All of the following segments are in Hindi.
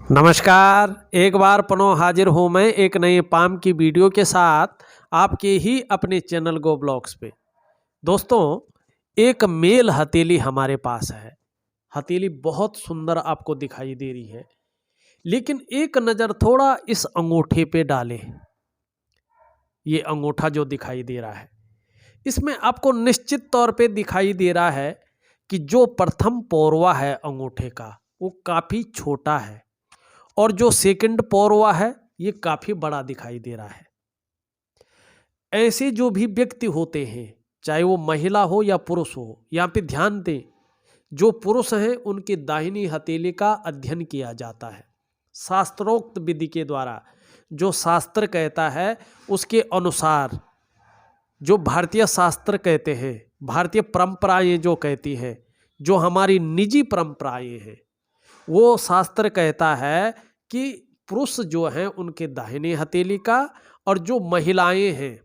नमस्कार। एक बार पुनः हाजिर हूँ मैं एक नए पाम की वीडियो के साथ आपके ही अपने चैनल गो ब्लॉग्स पे। दोस्तों, एक मेल हथेली हमारे पास है। हथेली बहुत सुंदर आपको दिखाई दे रही है, लेकिन एक नज़र थोड़ा इस अंगूठे पे डालें। ये अंगूठा जो दिखाई दे रहा है, इसमें आपको निश्चित तौर पे दिखाई दे रहा है कि जो प्रथम पौरवा है अंगूठे का, वो काफ़ी छोटा है और जो सेकंड पौरवा है ये काफ़ी बड़ा दिखाई दे रहा है। ऐसे जो भी व्यक्ति होते हैं, चाहे वो महिला हो या पुरुष हो, यहाँ पे ध्यान दें, जो पुरुष हैं उनकी दाहिनी हथेली का अध्ययन किया जाता है शास्त्रोक्त विधि के द्वारा। जो शास्त्र कहता है उसके अनुसार, जो भारतीय शास्त्र कहते हैं, भारतीय परंपराएं जो कहती हैं, जो हमारी निजी परंपराएं हैं, वो शास्त्र कहता है कि पुरुष जो हैं उनके दाहिने हथेली का, और जो महिलाएं हैं,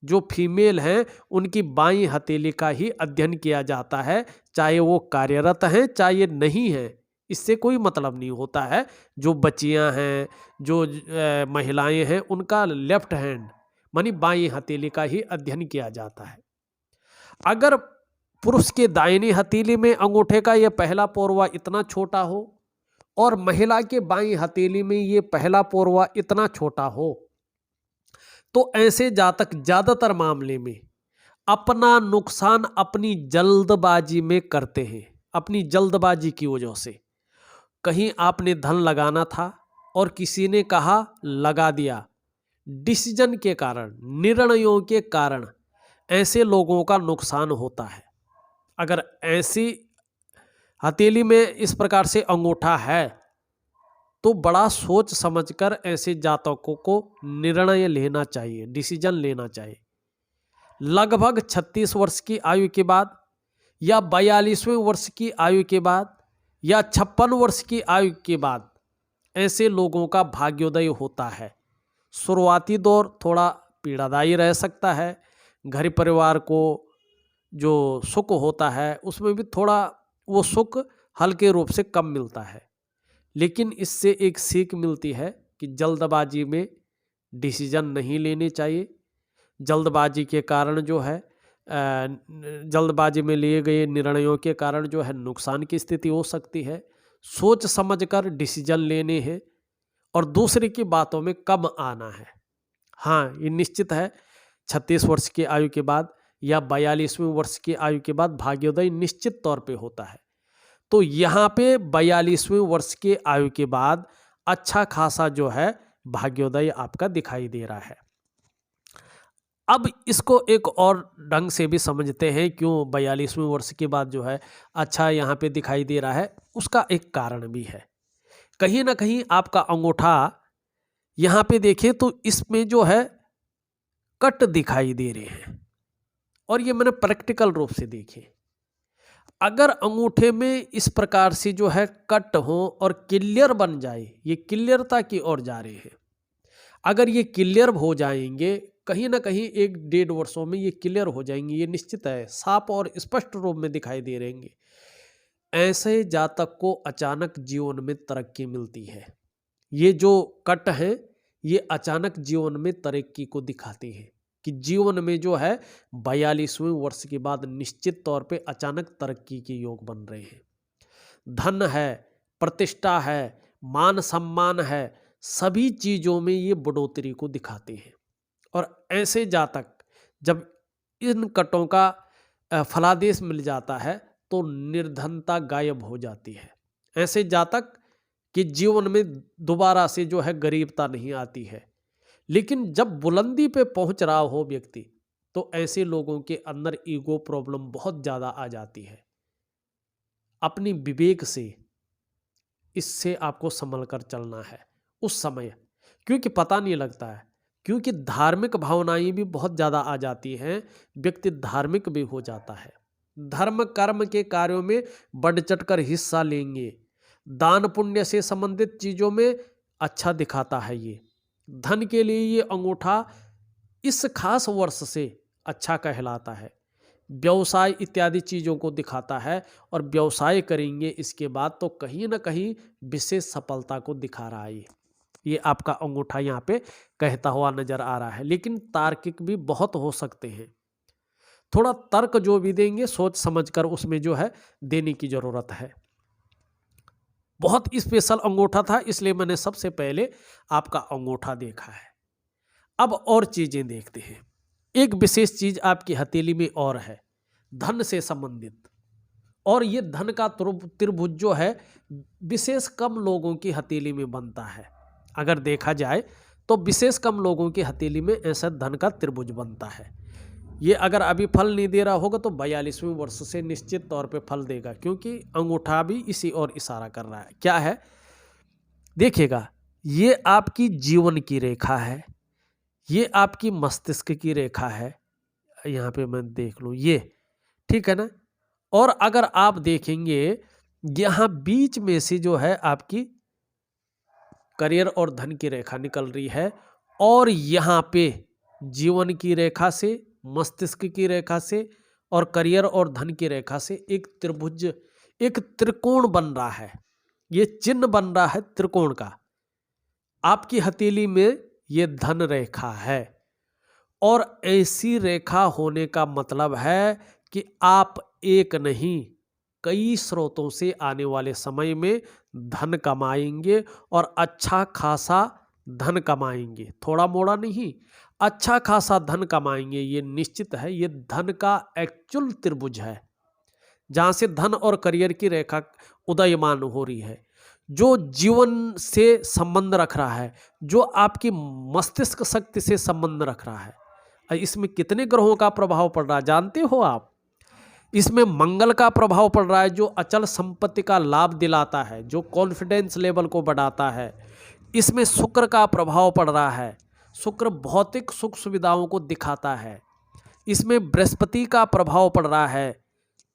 जो फीमेल हैं, उनकी बाईं हथेली का ही अध्ययन किया जाता है। चाहे वो कार्यरत हैं चाहे नहीं हैं, इससे कोई मतलब नहीं होता है। जो बच्चियां हैं, जो महिलाएं हैं, उनका लेफ्ट हैंड मानी बाईं हथेली का ही अध्ययन किया जाता है। अगर पुरुष के दाहिनी हथेली में अंगूठे का यह पहला पौरवा इतना छोटा हो और महिला के बाईं हथेली में ये पहला पौरवा इतना छोटा हो, तो ऐसे जातक ज्यादातर मामले में अपना नुकसान अपनी जल्दबाजी में करते हैं। अपनी जल्दबाजी की वजह से, कहीं आपने धन लगाना था और किसी ने कहा लगा दिया, डिसीजन के कारण, निर्णयों के कारण ऐसे लोगों का नुकसान होता है। अगर ऐसी हथेली में इस प्रकार से अंगूठा है तो बड़ा सोच समझकर ऐसे जातकों को निर्णय लेना चाहिए, डिसीजन लेना चाहिए। लगभग 36 वर्ष की आयु के बाद या 42वें वर्ष की आयु के बाद या 56 वर्ष की आयु के बाद ऐसे लोगों का भाग्योदय होता है। शुरुआती दौर थोड़ा पीड़ादायी रह सकता है, घर परिवार को जो सुख होता है उसमें भी थोड़ा वो सुख हल्के रूप से कम मिलता है, लेकिन इससे एक सीख मिलती है कि जल्दबाजी में डिसीजन नहीं लेने चाहिए। जल्दबाजी के कारण जो है जल्दबाजी में लिए गए निर्णयों के कारण जो है नुकसान की स्थिति हो सकती है। सोच समझकर डिसीजन लेने हैं और दूसरे की बातों में कम आना है। हाँ, ये निश्चित है, 36 वर्ष की आयु के बाद या 42वें वर्ष की आयु के बाद भाग्योदय निश्चित तौर पे होता है। तो यहाँ पे 42वें वर्ष के आयु के बाद अच्छा खासा जो है भाग्योदय आपका दिखाई दे रहा है। अब इसको एक और ढंग से भी समझते हैं, क्यों 42वें वर्ष के बाद जो है अच्छा यहाँ पे दिखाई दे रहा है। उसका एक कारण भी है। कहीं ना कहीं आपका अंगूठा यहाँ पे देखें तो इसमें जो है कट दिखाई दे रहे हैं, और ये मैंने प्रैक्टिकल रूप से देखे। अगर अंगूठे में इस प्रकार से जो है कट हो और क्लियर बन जाए, ये क्लियरता की ओर जा रहे हैं। अगर ये क्लियर हो जाएंगे, कहीं ना कहीं 1-1.5 वर्षों में ये क्लियर हो जाएंगे, ये निश्चित है, साफ और स्पष्ट रूप में दिखाई दे रहेंगे। ऐसे जातक को अचानक जीवन में तरक्की मिलती है। ये जो कट है ये अचानक जीवन में तरक्की को दिखाते हैं कि जीवन में जो है 42वें वर्ष के बाद निश्चित तौर पे अचानक तरक्की के योग बन रहे हैं। धन है, प्रतिष्ठा है, मान सम्मान है, सभी चीज़ों में ये बढ़ोतरी को दिखाते हैं। और ऐसे जातक जब इन कटों का फलादेश मिल जाता है तो निर्धनता गायब हो जाती है। ऐसे जातक कि जीवन में दोबारा से जो है गरीबता नहीं आती है। लेकिन जब बुलंदी पे पहुंच रहा हो व्यक्ति, तो ऐसे लोगों के अंदर ईगो प्रॉब्लम बहुत ज़्यादा आ जाती है। अपनी विवेक से इससे आपको संभल कर चलना है उस समय, क्योंकि पता नहीं लगता है, क्योंकि धार्मिक भावनाएं भी बहुत ज़्यादा आ जाती हैं, व्यक्ति धार्मिक भी हो जाता है। धर्म कर्म के कार्यों में बढ़ चढ़कर हिस्सा लेंगे, दान पुण्य से संबंधित चीज़ों में अच्छा दिखाता है। ये धन के लिए ये अंगूठा इस खास वर्ष से अच्छा कहलाता है। व्यवसाय इत्यादि चीज़ों को दिखाता है। और व्यवसाय करेंगे इसके बाद तो कहीं ना कहीं विशेष सफलता को दिखा रहा है ये आपका अंगूठा यहाँ पे कहता हुआ नजर आ रहा है। लेकिन तार्किक भी बहुत हो सकते हैं, थोड़ा तर्क जो भी देंगे सोच समझकर उसमें जो है देने की जरूरत है। बहुत स्पेशल अंगूठा था इसलिए मैंने सबसे पहले आपका अंगूठा देखा है। अब और चीजें देखते हैं। एक विशेष चीज आपकी हथेली में और है, धन से संबंधित। और ये धन का त्रिभुज जो है विशेष कम लोगों की हथेली में बनता है। अगर देखा जाए तो विशेष कम लोगों की हथेली में ऐसा धन का त्रिभुज बनता है। ये अगर अभी फल नहीं दे रहा होगा तो 42वें वर्ष से निश्चित तौर पे फल देगा, क्योंकि अंगूठा भी इसी ओर इशारा कर रहा है। क्या है देखिएगा, ये आपकी जीवन की रेखा है, ये आपकी मस्तिष्क की रेखा है। यहाँ पे मैं देख लूँ ये, ठीक है ना। और अगर आप देखेंगे यहाँ बीच में से जो है आपकी करियर और धन की रेखा निकल रही है, और यहाँ पे जीवन की रेखा से, मस्तिष्क की रेखा से और करियर और धन की रेखा से एक त्रिभुज, एक त्रिकोण बन रहा है। ये चिन्ह बन रहा है त्रिकोण का। आपकी हथेली में ये धन रेखा है, और ऐसी रेखा होने का मतलब है कि आप एक नहीं कई स्रोतों से आने वाले समय में धन कमाएंगे, और अच्छा खासा धन कमाएंगे, थोड़ा मोड़ा नहीं, अच्छा खासा धन कमाएंगे। ये निश्चित है, ये धन का एक्चुअल त्रिभुज है जहां से धन और करियर की रेखा उदयमान हो रही है, जो जीवन से संबंध रख रहा है, जो आपकी मस्तिष्क शक्ति से संबंध रख रहा है। इसमें कितने ग्रहों का प्रभाव पड़ रहा है जानते हो आप? इसमें मंगल का प्रभाव पड़ रहा है जो अचल संपत्ति का लाभ दिलाता है, जो कॉन्फिडेंस लेवल को बढ़ाता है। इसमें शुक्र का प्रभाव पड़ रहा है, शुक्र भौतिक सुख सुविधाओं को दिखाता है। इसमें बृहस्पति का प्रभाव पड़ रहा है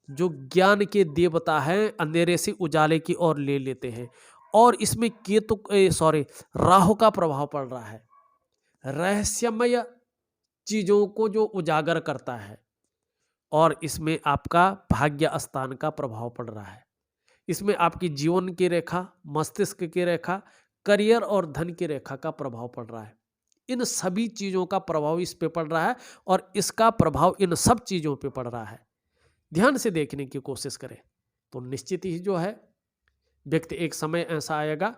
जो ज्ञान के देवता हैं, अंधेरे से उजाले की ओर ले लेते हैं। और इसमें राहु का प्रभाव पड़ रहा है, रहस्यमय चीजों को जो उजागर करता है। और इसमें आपका भाग्य स्थान का प्रभाव पड़ रहा है। इसमें आपकी जीवन की रेखा, मस्तिष्क की रेखा, करियर और धन की रेखा का प्रभाव पड़ रहा है। इन सभी चीजों का प्रभाव इस पे पड़ रहा है, और इसका प्रभाव इन सब चीजों पे पड़ रहा है। ध्यान से देखने की कोशिश करें तो निश्चित ही जो है व्यक्ति एक समय ऐसा आएगा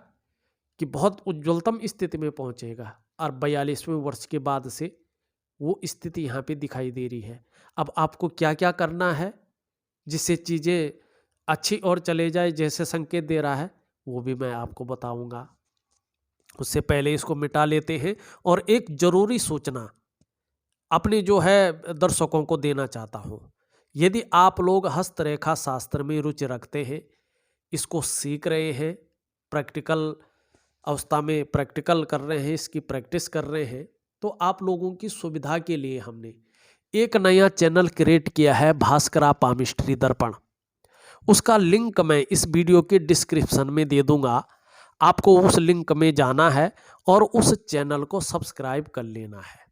कि बहुत उज्ज्वलतम स्थिति में पहुंचेगा, और 42वें वर्ष के बाद से वो स्थिति यहाँ पे दिखाई दे रही है। अब आपको क्या क्या करना है जिससे चीज़ें अच्छी और चले जाए, जैसे संकेत दे रहा है, वो भी मैं आपको बताऊंगा। उससे पहले इसको मिटा लेते हैं, और एक जरूरी सूचना अपने जो है दर्शकों को देना चाहता हूँ। यदि आप लोग हस्तरेखा शास्त्र में रुचि रखते हैं, इसको सीख रहे हैं, प्रैक्टिकल अवस्था में प्रैक्टिकल कर रहे हैं, इसकी प्रैक्टिस कर रहे हैं, तो आप लोगों की सुविधा के लिए हमने एक नया चैनल क्रिएट किया है, भास्करा पामिस्ट्री दर्पण। उसका लिंक मैं इस वीडियो के डिस्क्रिप्शन में दे दूंगा। आपको उस लिंक में जाना है और उस चैनल को सब्सक्राइब कर लेना है।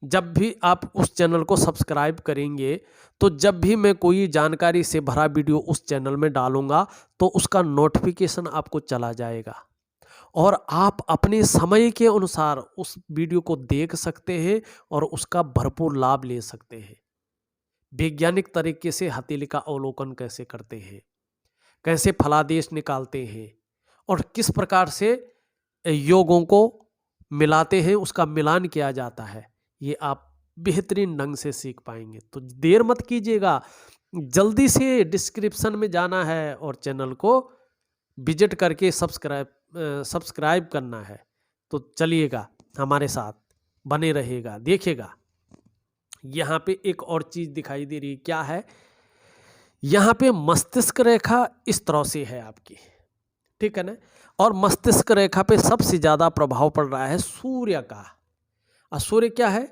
जब भी आप उस चैनल को सब्सक्राइब करेंगे तो जब भी मैं कोई जानकारी से भरा वीडियो उस चैनल में डालूंगा तो उसका नोटिफिकेशन आपको चला जाएगा, और आप अपने समय के अनुसार उस वीडियो को देख सकते हैं और उसका भरपूर लाभ ले सकते हैं। वैज्ञानिक तरीके से हथेली का अवलोकन कैसे करते हैं, कैसे फलादेश निकालते हैं, और किस प्रकार से योगों को मिलाते हैं, उसका मिलान किया जाता है, ये आप बेहतरीन ढंग से सीख पाएंगे। तो देर मत कीजिएगा, जल्दी से डिस्क्रिप्शन में जाना है और चैनल को विजिट करके सब्सक्राइब करना है। तो चलिएगा हमारे साथ बने रहेगा, देखिएगा। यहाँ पे एक और चीज दिखाई दे रही है, क्या है? यहाँ पे मस्तिष्क रेखा इस तरह से है आपकी, ठीक है ना। और मस्तिष्क रेखा पे सबसे ज्यादा प्रभाव पड़ रहा है सूर्य का। और सूर्य क्या है?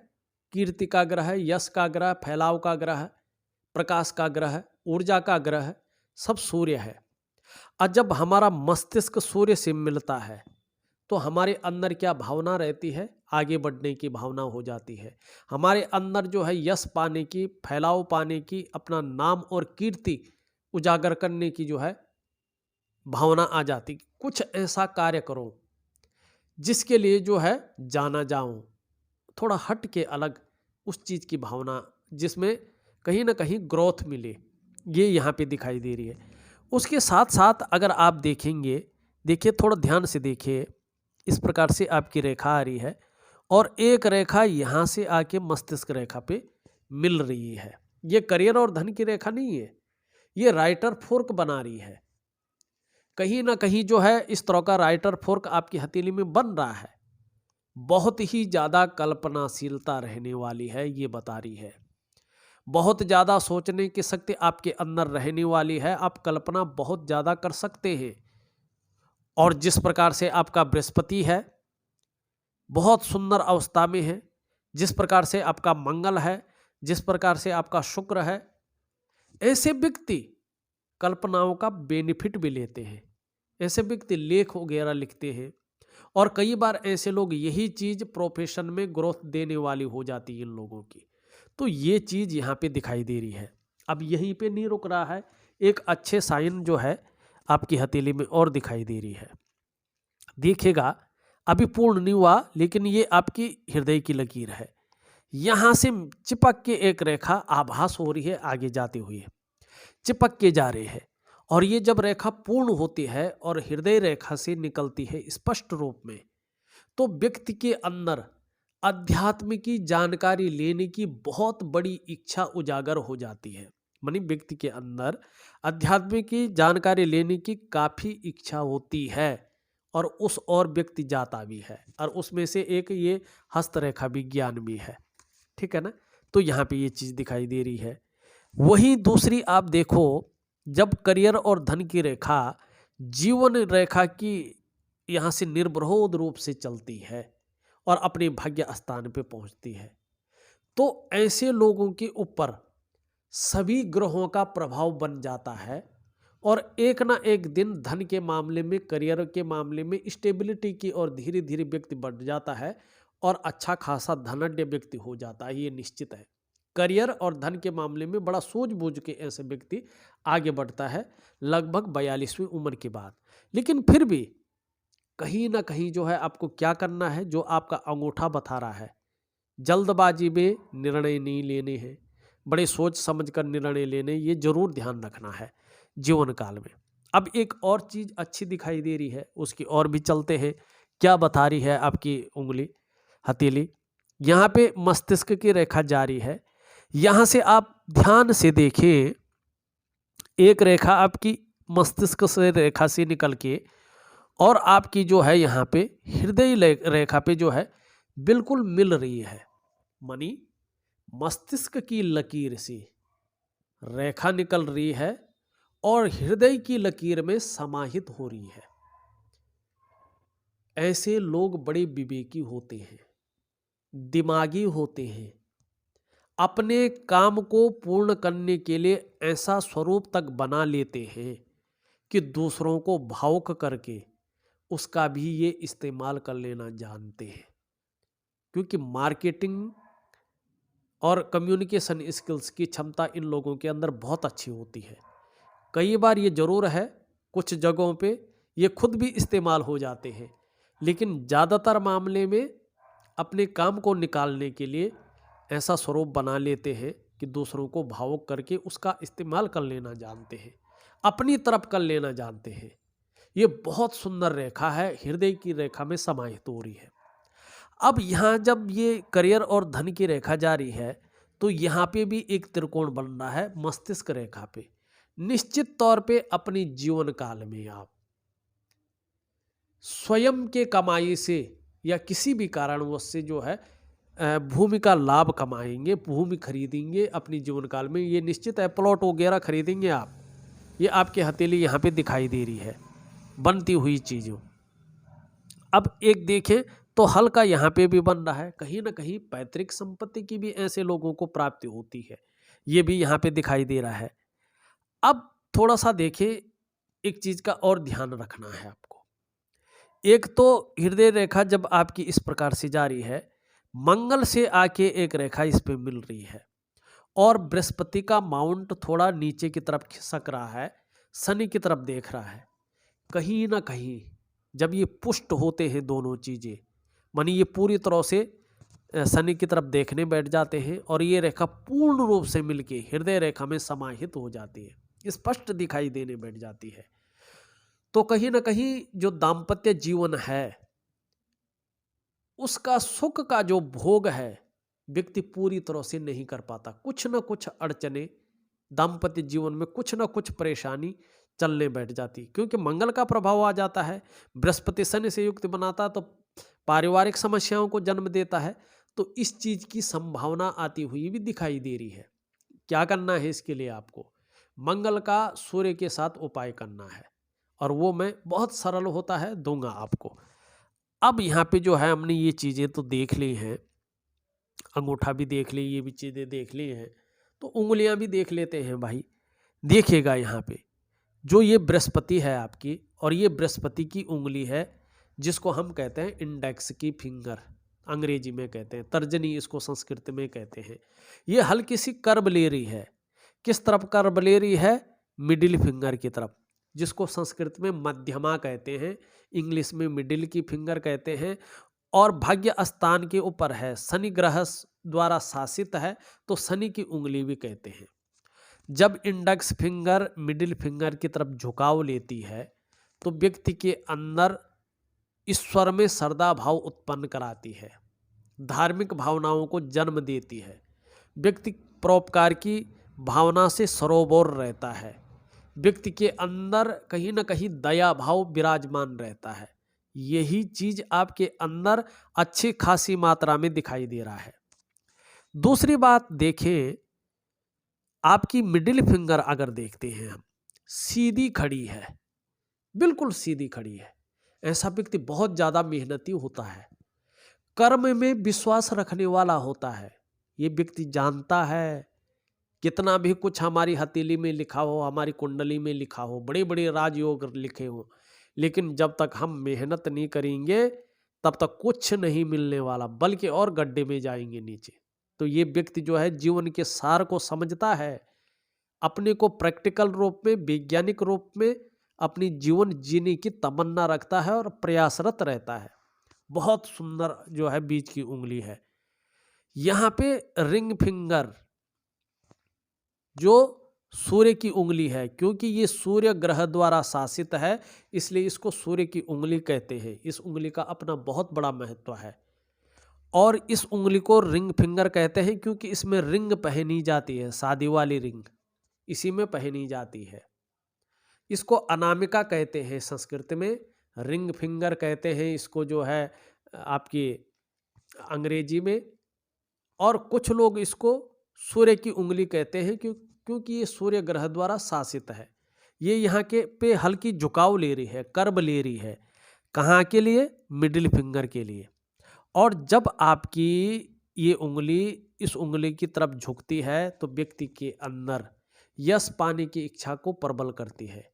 कीर्ति का ग्रह है, यश का ग्रह, फैलाव का ग्रह है, प्रकाश का ग्रह है, ऊर्जा का ग्रह है, सब सूर्य है। और जब हमारा मस्तिष्क सूर्य से मिलता है तो हमारे अंदर क्या भावना रहती है, आगे बढ़ने की भावना हो जाती है। हमारे अंदर जो है यश पाने की, फैलाव पाने की, अपना नाम और कीर्ति उजागर करने की जो है भावना आ जाती। कुछ ऐसा कार्य करो जिसके लिए जो है जाना जाऊं, थोड़ा हट के अलग उस चीज़ की भावना जिसमें कहीं ना कहीं ग्रोथ मिले, ये यहाँ पे दिखाई दे रही है। उसके साथ साथ अगर आप देखेंगे, देखिए थोड़ा ध्यान से देखिए, इस प्रकार से आपकी रेखा आ रही है और एक रेखा यहाँ से आके मस्तिष्क रेखा पे मिल रही है। ये करियर और धन की रेखा नहीं है, ये राइटर फोर्क बना रही है। कहीं ना कहीं जो है इस तरह का राइटर फोर्क आपकी हथेली में बन रहा है। बहुत ही ज़्यादा कल्पनाशीलता रहने वाली है, ये बता रही है। बहुत ज़्यादा सोचने की शक्ति आपके अंदर रहने वाली है। आप कल्पना बहुत ज़्यादा कर सकते हैं। और जिस प्रकार से आपका बृहस्पति है बहुत सुंदर अवस्था में है, जिस प्रकार से आपका मंगल है, जिस प्रकार से आपका शुक्र है, ऐसे व्यक्ति कल्पनाओं का बेनिफिट भी लेते हैं। ऐसे व्यक्ति लेख वगैरह लिखते हैं और कई बार ऐसे लोग, यही चीज़ प्रोफेशन में ग्रोथ देने वाली हो जाती है इन लोगों की। तो ये चीज़ यहाँ पे दिखाई दे रही है। अब यहीं पे नहीं रुक रहा है, एक अच्छे साइन जो है आपकी हथेली में और दिखाई दे रही है। देखिएगा अभी पूर्ण नहीं हुआ, लेकिन ये आपकी हृदय की लकीर है। यहाँ से चिपक के एक रेखा आभास हो रही है, आगे जाते हुए चिपक के जा रहे हैं। और ये जब रेखा पूर्ण होती है और हृदय रेखा से निकलती है स्पष्ट रूप में, तो व्यक्ति के अंदर अध्यात्म की जानकारी लेने की बहुत बड़ी इच्छा उजागर हो जाती है। मानी व्यक्ति के अंदर अध्यात्म की जानकारी लेने की काफ़ी इच्छा होती है और उस और व्यक्ति जाता भी है। और उसमें से एक ये हस्तरेखा विज्ञान भी है, ठीक है ना। तो यहाँ पे ये चीज़ दिखाई दे रही है। वहीं दूसरी आप देखो, जब करियर और धन की रेखा जीवन रेखा की यहाँ से निर्विरोध रूप से चलती है और अपने भाग्य स्थान पे पहुँचती है, तो ऐसे लोगों के ऊपर सभी ग्रहों का प्रभाव बन जाता है और एक ना एक दिन धन के मामले में, करियर के मामले में स्टेबिलिटी की और धीरे धीरे व्यक्ति बढ़ जाता है और अच्छा खासा धनाढ्य व्यक्ति हो जाता है, ये निश्चित है। करियर और धन के मामले में बड़ा सूझबूझ के ऐसे व्यक्ति आगे बढ़ता है लगभग 42वीं उम्र के बाद। लेकिन फिर भी कहीं ना कहीं जो है आपको क्या करना है, जो आपका अंगूठा बता रहा है, जल्दबाजी में निर्णय नहीं लेने हैं, बड़े सोच समझ कर निर्णय लेने, ये जरूर ध्यान रखना है जीवन काल में। अब एक और चीज़ अच्छी दिखाई दे रही है, उसकी और भी चलते हैं। क्या बता रही है आपकी उंगली, हथेली, यहाँ पे मस्तिष्क की रेखा जारी है। यहाँ से आप ध्यान से देखें, एक रेखा आपकी मस्तिष्क से रेखा से निकल के और आपकी जो है यहाँ पे हृदय रेखा पे जो है बिल्कुल मिल रही है। मानी मस्तिष्क की लकीर से रेखा निकल रही है और हृदय की लकीर में समाहित हो रही है। ऐसे लोग बड़े विवेकी होते हैं, दिमागी होते हैं, अपने काम को पूर्ण करने के लिए ऐसा स्वरूप तक बना लेते हैं कि दूसरों को भावुक करके उसका भी ये इस्तेमाल कर लेना जानते हैं। क्योंकि मार्केटिंग और कम्युनिकेशन स्किल्स की क्षमता इन लोगों के अंदर बहुत अच्छी होती है। कई बार ये ज़रूर है, कुछ जगहों पे ये खुद भी इस्तेमाल हो जाते हैं, लेकिन ज़्यादातर मामले में अपने काम को निकालने के लिए ऐसा स्वरूप बना लेते हैं कि दूसरों को भावुक करके उसका इस्तेमाल कर लेना जानते हैं, अपनी तरफ कर लेना जानते हैं। ये बहुत सुंदर रेखा है, हृदय की रेखा में समाहित हो रही है। अब यहाँ जब ये करियर और धन की रेखा जारी है, तो यहाँ पे भी एक त्रिकोण बन रहा है मस्तिष्क रेखा पे। निश्चित तौर पे अपने जीवन काल में आप स्वयं के कमाई से या किसी भी कारणवश से जो है भूमि का लाभ कमाएंगे, भूमि खरीदेंगे अपनी जीवन काल में, ये निश्चित है। प्लॉट वगैरह खरीदेंगे आप, ये आपके हथेली यहाँ पे दिखाई दे रही है बनती हुई चीज़ों। अब एक देखें तो हल्का यहाँ पे भी बन रहा है, कहीं ना कहीं पैतृक संपत्ति की भी ऐसे लोगों को प्राप्ति होती है, ये भी यहाँ पे दिखाई दे रहा है। अब थोड़ा सा देखें, एक चीज़ का और ध्यान रखना है आपको। एक तो हृदय रेखा जब आपकी इस प्रकार से जा रही है, मंगल से आके एक रेखा इस पे मिल रही है और बृहस्पति का माउंट थोड़ा नीचे की तरफ खिसक रहा है, शनि की तरफ देख रहा है। कहीं ना कहीं जब ये पुष्ट होते हैं दोनों चीज़ें, मानी ये पूरी तरह से शनि की तरफ देखने बैठ जाते हैं और ये रेखा पूर्ण रूप से मिलके हृदय रेखा में समाहित हो जाती है, स्पष्ट दिखाई देने बैठ जाती है, तो कहीं ना कहीं जो दाम्पत्य जीवन है उसका सुख का जो भोग है व्यक्ति पूरी तरह से नहीं कर पाता। कुछ ना कुछ अड़चने दाम्पत्य जीवन में, कुछ ना कुछ परेशानी चलने बैठ जाती, क्योंकि मंगल का प्रभाव आ जाता है, बृहस्पति शनि से युक्त बनाता तो पारिवारिक समस्याओं को जन्म देता है। तो इस चीज की संभावना आती हुई भी दिखाई दे रही है। क्या करना है इसके लिए? आपको मंगल का सूर्य के साथ उपाय करना है और वो मैं बहुत सरल होता है दूंगा आपको। अब यहाँ पे जो है हमने ये चीज़ें तो देख ली हैं, अंगूठा भी देख ली, ये भी चीज़ें देख ली हैं, तो उंगलियां भी देख लेते हैं भाई। देखिएगा यहाँ पे जो ये बृहस्पति है आपकी, और ये बृहस्पति की उंगली है जिसको हम कहते हैं इंडेक्स की फिंगर, अंग्रेजी में कहते हैं, तर्जनी इसको संस्कृत में कहते हैं। ये हल्की सी कर्व ले रही है। किस तरफ कर्व ले रही है? मिडिल फिंगर की तरफ, जिसको संस्कृत में मध्यमा कहते हैं, इंग्लिश में मिडिल की फिंगर कहते हैं। और भाग्य स्थान के ऊपर है, शनि ग्रह द्वारा शासित है तो शनि की उंगली भी कहते हैं। जब इंडेक्स फिंगर मिडिल फिंगर की तरफ झुकाव लेती है तो व्यक्ति के अंदर ईश्वर में श्रद्धा भाव उत्पन्न कराती है, धार्मिक भावनाओं को जन्म देती है, व्यक्ति परोपकार की भावना से सरोबोर रहता है, व्यक्ति के अंदर कहीं ना कहीं दया भाव विराजमान रहता है। यही चीज आपके अंदर अच्छी खासी मात्रा में दिखाई दे रहा है। दूसरी बात देखें, आपकी मिडिल फिंगर अगर देखते हैं हम, सीधी खड़ी है, बिल्कुल सीधी खड़ी है। ऐसा व्यक्ति बहुत ज्यादा मेहनती होता है, कर्म में विश्वास रखने वाला होता है। ये व्यक्ति जानता है कितना भी कुछ हमारी हथेली में लिखा हो, हमारी कुंडली में लिखा हो, बड़े बड़े राजयोग लिखे हो, लेकिन जब तक हम मेहनत नहीं करेंगे तब तक कुछ नहीं मिलने वाला, बल्कि और गड्ढे में जाएंगे नीचे। तो ये व्यक्ति जो है जीवन के सार को समझता है, अपने को प्रैक्टिकल रूप में, वैज्ञानिक रूप में अपनी जीवन जीने की तमन्ना रखता है और प्रयासरत रहता है। बहुत सुंदर जो है बीच की उंगली है। यहाँ पे रिंग फिंगर जो सूर्य की उंगली है, क्योंकि ये सूर्य ग्रह द्वारा शासित है इसलिए इसको सूर्य की उंगली कहते हैं। इस उंगली का अपना बहुत बड़ा महत्व है और इस उंगली को रिंग फिंगर कहते हैं क्योंकि इसमें रिंग पहनी जाती है, शादी वाली रिंग इसी में पहनी जाती है। इसको अनामिका कहते हैं संस्कृत में, रिंग फिंगर कहते हैं इसको जो है आपकी अंग्रेजी में, और कुछ लोग इसको सूर्य की उंगली कहते हैं क्योंकि ये सूर्य ग्रह द्वारा शासित है। ये यहाँ के पे हल्की झुकाव ले रही है, कर्व ले रही है। कहाँ के लिए? मिडिल फिंगर के लिए। और जब आपकी ये उंगली इस उंगली की तरफ झुकती है तो व्यक्ति के अंदर यश पाने की इच्छा को प्रबल करती है,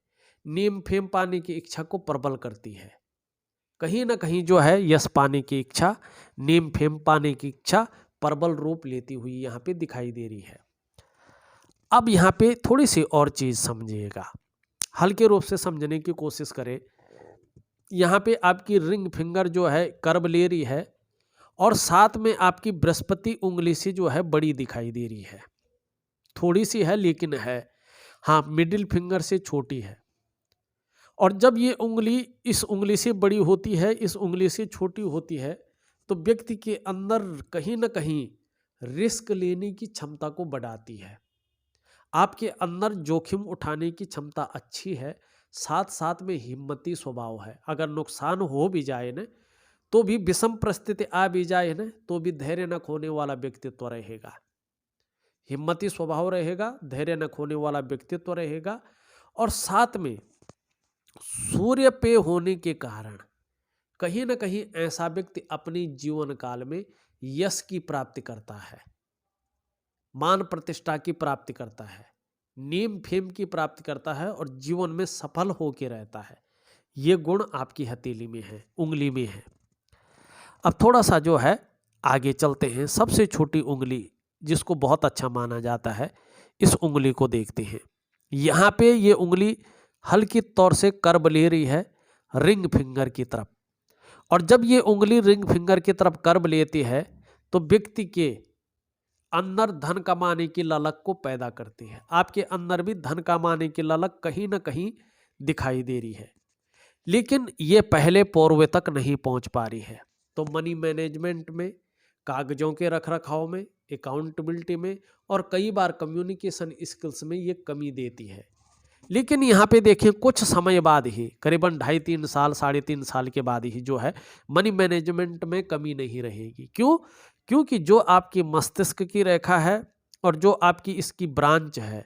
नेम फेम पाने की इच्छा को प्रबल करती है। कहीं ना कहीं जो है यश पाने की इच्छा, नेम फेम पाने की इच्छा प्रबल रूप लेती हुई यहाँ पे दिखाई दे रही है। अब यहाँ पे थोड़ी सी और चीज समझिएगा, हल्के रूप से समझने की कोशिश करें। यहाँ पे आपकी रिंग फिंगर जो है कर्व ले रही है और साथ में आपकी बृहस्पति उंगली से जो है बड़ी दिखाई दे रही है, थोड़ी सी है लेकिन है, हाँ मिडिल फिंगर से छोटी है। और जब ये उंगली इस उंगली से बड़ी होती है, इस उंगली से छोटी होती है, तो व्यक्ति के अंदर कहीं ना कहीं रिस्क लेने की क्षमता को बढ़ाती है। आपके अंदर जोखिम उठाने की क्षमता अच्छी है, साथ साथ में हिम्मती स्वभाव है। अगर नुकसान हो भी जाए ना तो भी, विषम परिस्थिति आ भी जाए ना तो भी धैर्य न खोने वाला व्यक्तित्व रहेगा, हिम्मती स्वभाव रहेगा, धैर्य न खोने वाला व्यक्तित्व रहेगा। और साथ में सूर्य पे होने के कारण कहीं ना कहीं ऐसा व्यक्ति अपनी जीवन काल में यश की प्राप्ति करता है, मान प्रतिष्ठा की प्राप्ति करता है, नेम फेम की प्राप्ति करता है और जीवन में सफल होकर रहता है। ये गुण आपकी हथेली में है, उंगली में है। अब थोड़ा सा जो है आगे चलते हैं। सबसे छोटी उंगली जिसको बहुत अच्छा माना जाता है, इस उंगली को देखते हैं। यहाँ पे ये उंगली हल्की तौर से कर्व ले रही है रिंग फिंगर की तरफ, और जब ये उंगली रिंग फिंगर की तरफ कर्व लेती है तो व्यक्ति के अंदर धन कमाने की ललक को पैदा करती है। आपके अंदर भी धन कमाने की ललक कहीं ना कहीं दिखाई दे रही है, लेकिन ये पहले पौरवे तक नहीं पहुंच पा रही है। तो मनी मैनेजमेंट में, कागजों के रखरखाव में, अकाउंटेबिलिटी में और कई बार कम्युनिकेशन स्किल्स में ये कमी देती है। लेकिन यहाँ पे देखिए कुछ समय बाद ही, करीबन 2.5-3 साल, 3.5 साल के बाद ही जो है मनी मैनेजमेंट में कमी नहीं रहेगी। क्यों? क्योंकि जो आपकी मस्तिष्क की रेखा है और जो आपकी इसकी ब्रांच है,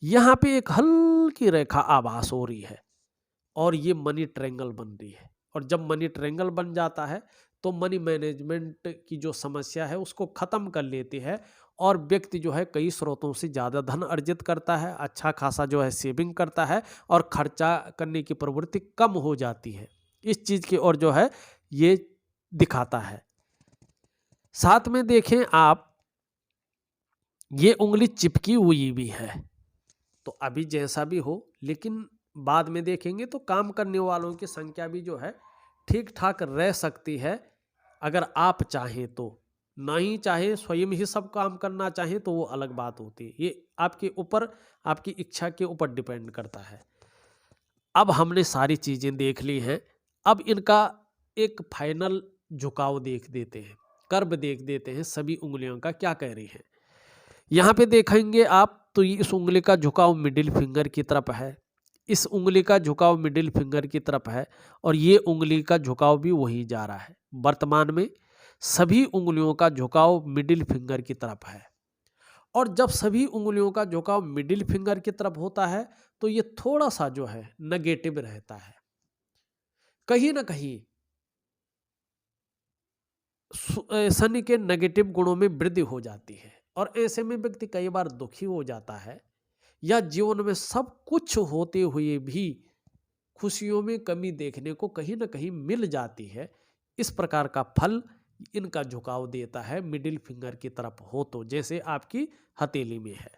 यहाँ पे एक हल्की रेखा आभास हो रही है और ये मनी ट्रायंगल बन रही है। और जब मनी ट्रायंगल बन जाता है तो मनी मैनेजमेंट की जो समस्या है उसको खत्म कर लेती है और व्यक्ति जो है कई स्रोतों से ज़्यादा धन अर्जित करता है, अच्छा खासा जो है सेविंग करता है और खर्चा करने की प्रवृत्ति कम हो जाती है। इस चीज़ की ओर जो है ये दिखाता है। साथ में देखें आप, ये उंगली चिपकी हुई भी है। तो अभी जैसा भी हो, लेकिन बाद में देखेंगे तो काम करने वालों की संख्या भी जो है ठीक ठाक रह सकती है अगर आप चाहें तो। नहीं चाहे, स्वयं ही सब काम करना चाहें तो वो अलग बात होती है। ये आपके ऊपर, आपकी इच्छा के ऊपर डिपेंड करता है। अब हमने सारी चीज़ें देख ली हैं, अब इनका एक फाइनल झुकाव देख देते हैं, कर्व देख देते हैं सभी उंगलियों का क्या कह रही है। यहाँ पे देखेंगे आप तो इस उंगली का झुकाव मिडिल फिंगर की तरफ है, इस उंगली का झुकाव मिडिल फिंगर की तरफ है और ये उंगली का झुकाव भी वही जा रहा है। वर्तमान में सभी उंगलियों का झुकाव मिडिल फिंगर की तरफ है, और जब सभी उंगलियों का झुकाव मिडिल फिंगर की तरफ होता है तो ये थोड़ा सा जो है नेगेटिव रहता है, कहीं ना कहीं शनि के नेगेटिव गुणों में वृद्धि हो जाती है और ऐसे में व्यक्ति कई बार दुखी हो जाता है या जीवन में सब कुछ होते हुए भी खुशियों में कमी देखने को कहीं ना कहीं मिल जाती है। इस प्रकार का फल इनका झुकाव देता है मिडिल फिंगर की तरफ हो तो, जैसे आपकी हथेली में है।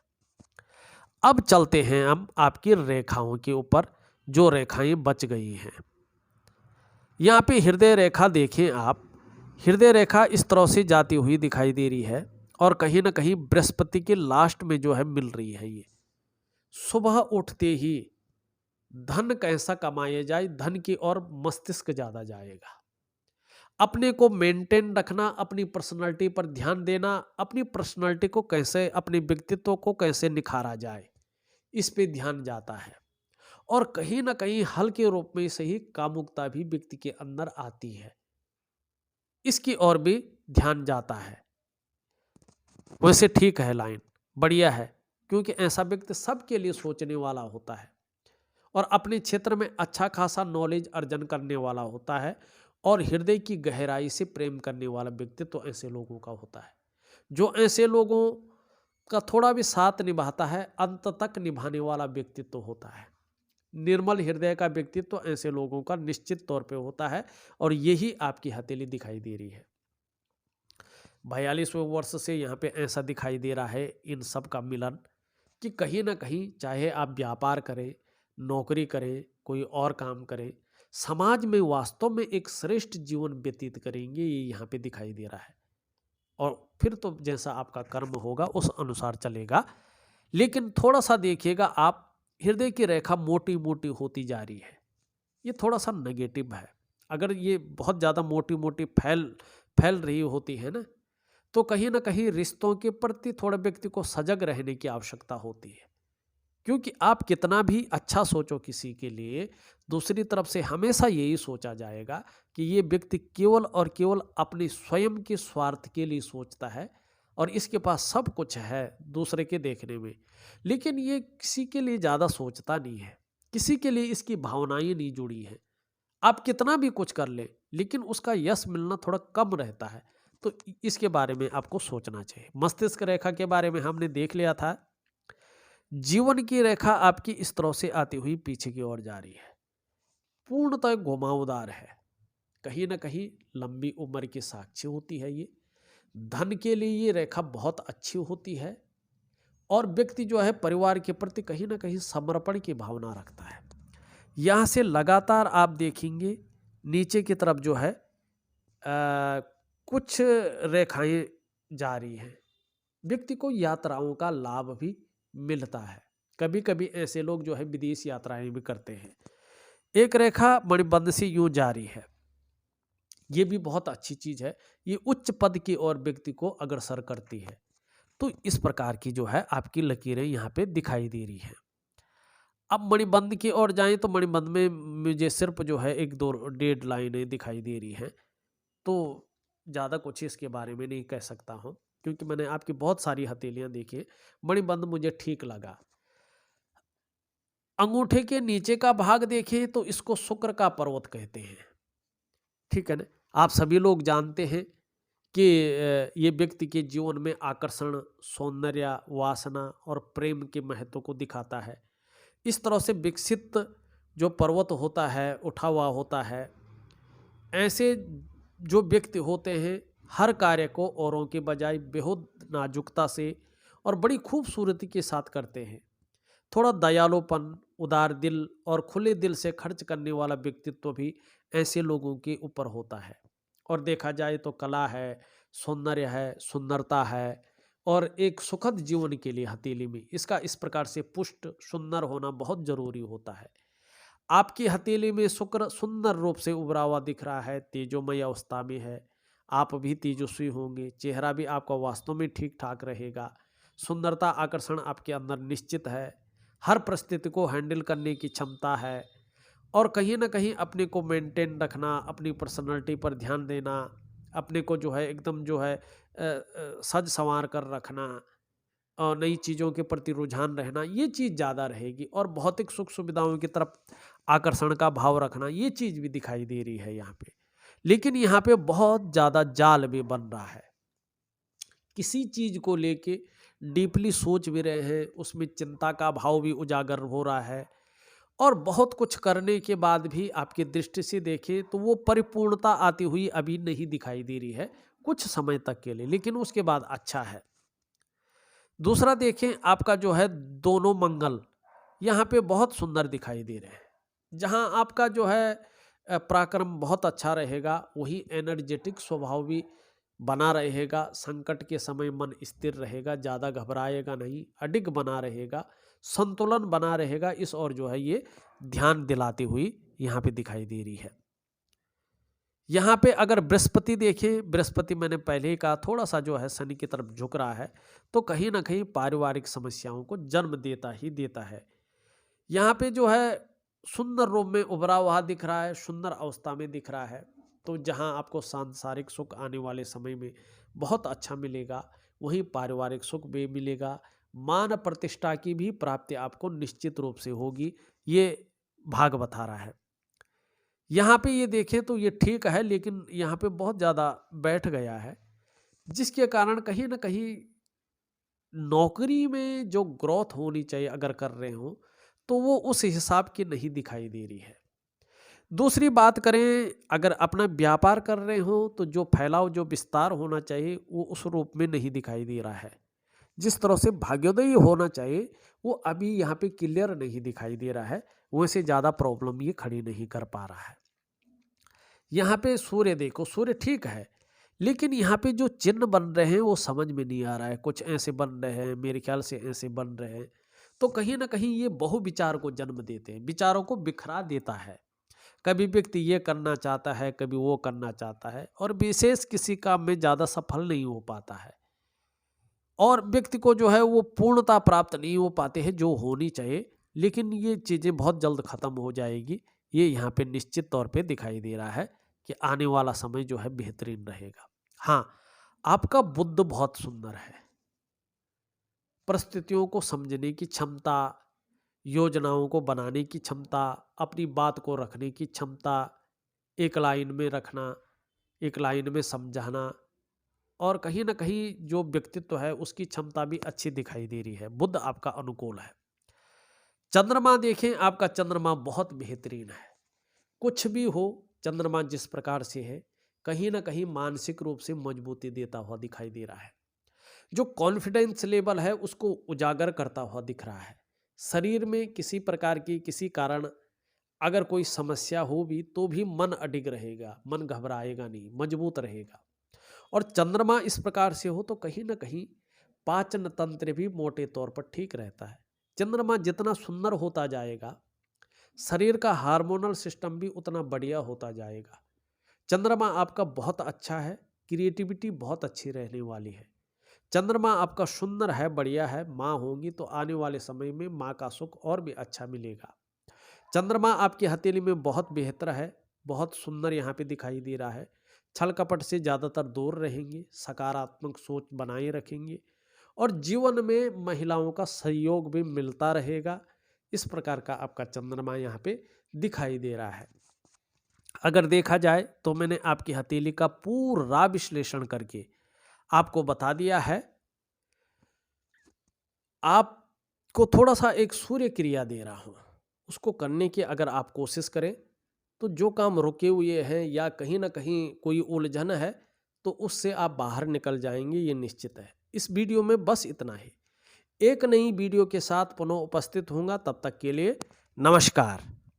अब चलते हैं हम आपकी रेखाओं के ऊपर, जो रेखाएं बच गई हैं। यहाँ पे हृदय रेखा देखें आप, हृदय रेखा इस तरह से जाती हुई दिखाई दे रही है और कहीं ना कहीं बृहस्पति के लास्ट में जो है मिल रही है। ये सुबह उठते ही धन कैसा कमाया जाए, धन की ओर मस्तिष्क ज़्यादा जाएगा। अपने को मेंटेन रखना, अपनी पर्सनालिटी पर ध्यान देना, अपनी पर्सनालिटी को कैसे, अपने व्यक्तित्व को कैसे निखारा जाए, इस पे ध्यान जाता है। और कहीं ना कहीं हल्के रूप में से ही कामुकता भी व्यक्ति के अंदर आती है, इसकी ओर भी ध्यान जाता है। वैसे ठीक है, लाइन बढ़िया है, क्योंकि ऐसा व्यक्ति सबके लिए सोचने वाला होता है और अपने क्षेत्र में अच्छा खासा नॉलेज अर्जन करने वाला होता है और हृदय की गहराई से प्रेम करने वाला व्यक्ति तो ऐसे लोगों का होता है। जो ऐसे लोगों का थोड़ा भी साथ निभाता है, अंत तक निभाने वाला व्यक्तित्व होता है। निर्मल हृदय का व्यक्तित्व ऐसे लोगों का निश्चित तौर पे होता है और यही आपकी हथेली दिखाई दे रही है। 42वें वर्ष से यहाँ पे ऐसा दिखाई दे रहा है इन सब का मिलन, कि कहीं ना कहीं चाहे आप व्यापार करें, नौकरी करें, कोई और काम करें, समाज में वास्तव में एक श्रेष्ठ जीवन व्यतीत करेंगे, ये यहाँ पे दिखाई दे रहा है। और फिर तो जैसा आपका कर्म होगा उस अनुसार चलेगा। लेकिन थोड़ा सा देखिएगा आप, हृदय की रेखा मोटी मोटी होती जा रही है, ये थोड़ा सा नेगेटिव है। अगर ये बहुत ज़्यादा मोटी मोटी फैल रही होती है ना, तो कहीं ना कहीं रिश्तों के प्रति थोड़ा व्यक्ति को सजग रहने की आवश्यकता होती है। क्योंकि आप कितना भी अच्छा सोचो किसी के लिए, दूसरी तरफ से हमेशा यही सोचा जाएगा कि ये व्यक्ति केवल और केवल अपने स्वयं के स्वार्थ के लिए सोचता है और इसके पास सब कुछ है दूसरे के देखने में, लेकिन ये किसी के लिए ज़्यादा सोचता नहीं है, किसी के लिए इसकी भावनाएं नहीं जुड़ी हैं। आप कितना भी कुछ कर ले, लेकिन उसका यश मिलना थोड़ा कम रहता है। तो इसके बारे में आपको सोचना चाहिए। मस्तिष्क रेखा के बारे में हमने देख लिया था। जीवन की रेखा आपकी इस तरह से आती हुई पीछे की ओर जा रही है। पूर्णतः घुमावदार है। कहीं ना कहीं लंबी उम्र की साक्षी होती है ये। धन के लिए ये रेखा बहुत अच्छी होती है और व्यक्ति जो है परिवार के प्रति कहीं ना कहीं समर्पण की भावना रखता है। यहाँ से लगातार आप देखेंगे नीचे की तरफ जो है कुछ रेखाएं जारी हैं। व्यक्ति को यात्राओं का लाभ भी मिलता है। कभी कभी ऐसे लोग जो है विदेश यात्राएं भी करते हैं। एक रेखा मणिबंध से यूं जारी है, ये भी बहुत अच्छी चीज है। ये उच्च पद की ओर व्यक्ति को अग्रसर करती है। तो इस प्रकार की जो है आपकी लकीरें यहाँ पे दिखाई दे रही हैं। अब मणिबंध की ओर जाएं तो मणिबंध में मुझे सिर्फ जो है एक दो डेड लाइनें दिखाई दे रही हैं। तो ज़्यादा कुछ इसके बारे में नहीं कह सकता हूँ, क्योंकि मैंने आपकी बहुत सारी हथेलियाँ देखी। मणिबंध मुझे ठीक लगा। अंगूठे के नीचे का भाग देखें तो इसको शुक्र का पर्वत कहते हैं। ठीक है ना। आप सभी लोग जानते हैं कि ये व्यक्ति के जीवन में आकर्षण, सौंदर्य, वासना और प्रेम के महत्व को दिखाता है। इस तरह से विकसित जो पर्वत होता है, उठा हुआ होता है, ऐसे जो व्यक्ति होते हैं हर कार्य को औरों के बजाय बेहद नाजुकता से और बड़ी खूबसूरती के साथ करते हैं। थोड़ा दयालुपन, उदार दिल और खुले दिल से खर्च करने वाला व्यक्तित्व भी ऐसे लोगों के ऊपर होता है। और देखा जाए तो कला है, सौंदर्य है, सुंदरता है और एक सुखद जीवन के लिए हथेली में इसका इस प्रकार से पुष्ट सुंदर होना बहुत जरूरी होता है। आपकी हथेली में शुक्र सुंदर रूप से उभरा हुआ दिख रहा है, तेजोमय अवस्था में है। आप भी तेजस्वी होंगे, चेहरा भी आपका वास्तव में ठीक ठाक रहेगा। सुंदरता, आकर्षण आपके अंदर निश्चित है। हर परिस्थिति को हैंडल करने की क्षमता है और कहीं ना कहीं अपने को मेंटेन रखना, अपनी पर्सनालिटी पर ध्यान देना, अपने को जो है एकदम जो है सज संवार कर रखना और नई चीज़ों के प्रति रुझान रहना, ये चीज़ ज़्यादा रहेगी। और भौतिक सुख सुविधाओं की तरफ आकर्षण का भाव रखना, ये चीज़ भी दिखाई दे रही है यहाँ पे। लेकिन यहाँ पे बहुत ज़्यादा जाल भी बन रहा है। किसी चीज़ को लेके डीपली सोच भी रहे हैं, उसमें चिंता का भाव भी उजागर हो रहा है और बहुत कुछ करने के बाद भी आपकी दृष्टि से देखें तो वो परिपूर्णता आती हुई अभी नहीं दिखाई दे रही है, कुछ समय तक के लिए, लेकिन उसके बाद अच्छा है। दूसरा देखें आपका जो है दोनों मंगल यहाँ पे बहुत सुंदर दिखाई दे रहे हैं। जहाँ आपका जो है पराक्रम बहुत अच्छा रहेगा, वही एनर्जेटिक स्वभाव भी बना रहेगा। संकट के समय मन स्थिर रहेगा, ज़्यादा घबराएगा नहीं, अडिग बना रहेगा, संतुलन बना रहेगा। इस और जो है ये ध्यान दिलाती हुई यहाँ पे दिखाई दे रही है। यहाँ पे अगर बृहस्पति देखें, बृहस्पति मैंने पहले ही कहा थोड़ा सा जो है शनि की तरफ झुक रहा है, तो कहीं ना कहीं पारिवारिक समस्याओं को जन्म देता ही देता है। यहाँ पे जो है सुंदर रूप में उभरा हुआ दिख रहा है, सुंदर अवस्था में दिख रहा है। तो जहाँ आपको सांसारिक सुख आने वाले समय में बहुत अच्छा मिलेगा, वहीं पारिवारिक सुख भी मिलेगा। मान प्रतिष्ठा की भी प्राप्ति आपको निश्चित रूप से होगी, ये भाग बता रहा है। यहाँ पे ये देखें तो ये ठीक है, लेकिन यहाँ पे बहुत ज़्यादा बैठ गया है, जिसके कारण कहीं ना कहीं नौकरी में जो ग्रोथ होनी चाहिए अगर कर रहे हो तो वो उस हिसाब की नहीं दिखाई दे रही है। दूसरी बात करें, अगर अपना व्यापार कर रहे हो तो जो फैलाव, जो विस्तार होना चाहिए वो उस रूप में नहीं दिखाई दे रहा है। जिस तरह से भाग्योदय होना चाहिए वो अभी यहाँ पे क्लियर नहीं दिखाई दे रहा है, वैसे ज़्यादा प्रॉब्लम ये खड़ी नहीं कर पा रहा है। यहाँ पे सूर्य देखो, सूर्य ठीक है, लेकिन यहाँ पे जो चिन्ह बन रहे हैं वो समझ में नहीं आ रहा है। कुछ ऐसे बन रहे हैं, मेरे ख्याल से ऐसे बन रहे हैं, तो कहीं ना कहीं ये बहुविचार को जन्म देते हैं, विचारों को बिखरा देता है। कभी व्यक्ति ये करना चाहता है, कभी वो करना चाहता है और विशेष किसी काम में ज़्यादा सफल नहीं हो पाता है और व्यक्ति को जो है वो पूर्णता प्राप्त नहीं हो पाते हैं जो होनी चाहिए। लेकिन ये चीज़ें बहुत जल्द ख़त्म हो जाएगी, ये यहाँ पे निश्चित तौर पे दिखाई दे रहा है कि आने वाला समय जो है बेहतरीन रहेगा। हाँ, आपका बुद्ध बहुत सुंदर है, परिस्थितियों को समझने की क्षमता, योजनाओं को बनाने की क्षमता, अपनी बात को रखने की क्षमता, एक लाइन में रखना, एक लाइन में समझाना और कहीं ना कहीं जो व्यक्तित्व है उसकी क्षमता भी अच्छी दिखाई दे रही है। बुद्ध आपका अनुकूल है। चंद्रमा देखें, आपका चंद्रमा बहुत बेहतरीन है, कुछ भी हो, चंद्रमा जिस प्रकार से है कहीं ना कहीं मानसिक रूप से मजबूती देता हुआ दिखाई दे रहा है। जो कॉन्फिडेंस लेवल है उसको उजागर करता हुआ दिख रहा है। शरीर में किसी प्रकार की किसी कारण अगर कोई समस्या हो भी तो भी मन अडिग रहेगा, मन घबराएगा नहीं, मजबूत रहेगा। और चंद्रमा इस प्रकार से हो तो कहीं ना कहीं पाचन तंत्र भी मोटे तौर पर ठीक रहता है। चंद्रमा जितना सुंदर होता जाएगा शरीर का हार्मोनल सिस्टम भी उतना बढ़िया होता जाएगा। चंद्रमा आपका बहुत अच्छा है, क्रिएटिविटी बहुत अच्छी रहने वाली है। चंद्रमा आपका सुंदर है, बढ़िया है, माँ होंगी तो आने वाले समय में माँ का सुख और भी अच्छा मिलेगा। चंद्रमा आपकी हथेली में बहुत बेहतर है, बहुत सुंदर यहाँ पे दिखाई दे रहा है। छल कपट से ज़्यादातर दूर रहेंगे, सकारात्मक सोच बनाए रखेंगे और जीवन में महिलाओं का सहयोग भी मिलता रहेगा। इस प्रकार का आपका चंद्रमा यहाँ पे दिखाई दे रहा है। अगर देखा जाए तो मैंने आपकी हथेली का पूरा विश्लेषण करके आपको बता दिया है। आपको थोड़ा सा एक सूर्य क्रिया दे रहा हूँ, उसको करने की अगर आप कोशिश करें तो जो काम रुके हुए हैं या कहीं ना कहीं कोई उलझन है तो उससे आप बाहर निकल जाएंगे, ये निश्चित है। इस वीडियो में बस इतना ही। एक नई वीडियो के साथ पुनः उपस्थित होऊंगा, तब तक के लिए नमस्कार।